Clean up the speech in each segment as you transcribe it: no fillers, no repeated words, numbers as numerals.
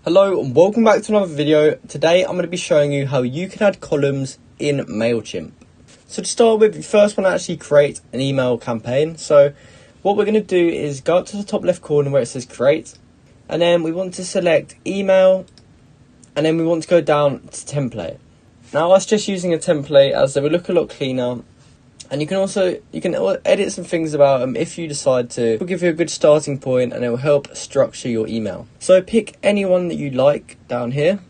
Hello and welcome back to another video. Today I'm going to be showing you how you can add columns in Mailchimp. So to start with, you first want to actually create an email campaign. So what we're going to do is go up to the top left corner where it says create, and then we want to select email, and then we want to go down to template. Now I suggest using a template as they will look a lot cleaner, and you can edit some things about them if you decide to. It will give you a good starting point and it will help structure your email. So pick any one that you like down here.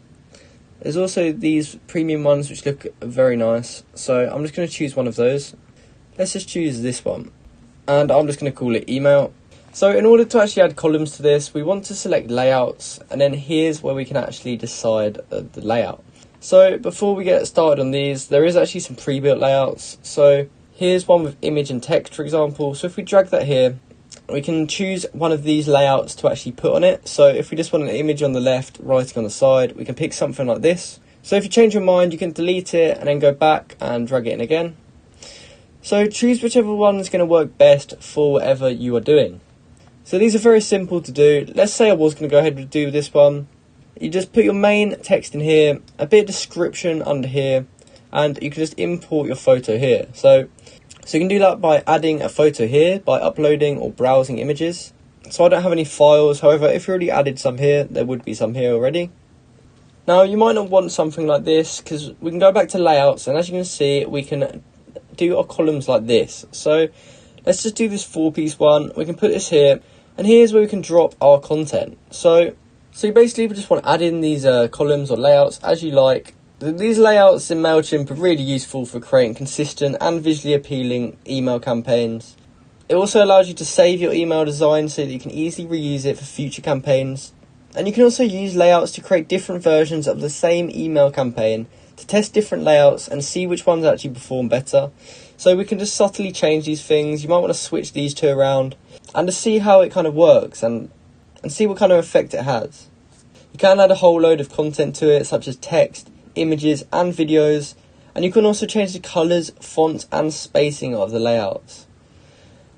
There's also these premium ones which look very nice, so I'm just going to choose one of those. Let's just choose this one, and I'm just going to call it email. So in order to actually add columns to this, we want to select layouts, and then here's where we can actually decide the layout. So before we get started on these, there is actually some pre-built layouts. So here's one with image and text, for example. So if we drag that here, we can choose one of these layouts to actually put on it. So if we just want an image on the left, writing on the side, we can pick something like this. So if you change your mind, you can delete it and then go back and drag it in again. So choose whichever one is going to work best for whatever you are doing. So these are very simple to do. Let's say I was going to go ahead and do this one. You just put your main text in here, a bit of description under here, and you can just import your photo here. So you can do that by adding a photo here, by uploading or browsing images. So I don't have any files, however, if you already added some here, there would be some here already. Now you might not want something like this, because we can go back to layouts, and as you can see, we can do our columns like this. So let's just do this 4-piece one. We can put this here, and here's where we can drop our content. So you basically just want to add in these columns or layouts as you like. These layouts in Mailchimp are really useful for creating consistent and visually appealing email campaigns. It also allows you to save your email design so that you can easily reuse it for future campaigns. And you can also use layouts to create different versions of the same email campaign to test different layouts and see which ones actually perform better. So we can just subtly change these things. You might want to switch these two around and to see how it kind of works and see what kind of effect it has. You can add a whole load of content to it, such as text, images and videos, and you can also change the colours, fonts and spacing of the layouts.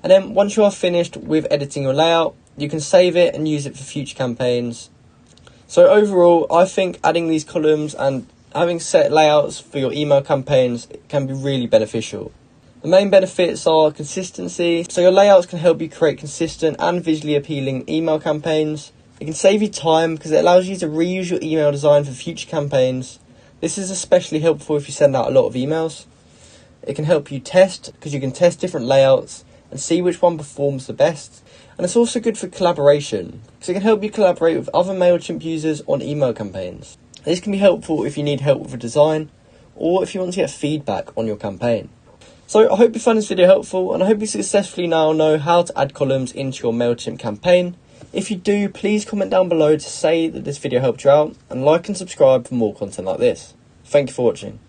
And then once you are finished with editing your layout, you can save it and use it for future campaigns. So overall, I think adding these columns and having set layouts for your email campaigns can be really beneficial. The main benefits are consistency, so your layouts can help you create consistent and visually appealing email campaigns. It can save you time because it allows you to reuse your email design for future campaigns. This is especially helpful if you send out a lot of emails. It can help you test because you can test different layouts and see which one performs the best. And it's also good for collaboration because it can help you collaborate with other Mailchimp users on email campaigns. This can be helpful if you need help with a design or if you want to get feedback on your campaign. So I hope you found this video helpful, and I hope you successfully now know how to add columns into your Mailchimp campaign. If you do, please comment down below to say that this video helped you out, and like and subscribe for more content like this. Thank you for watching.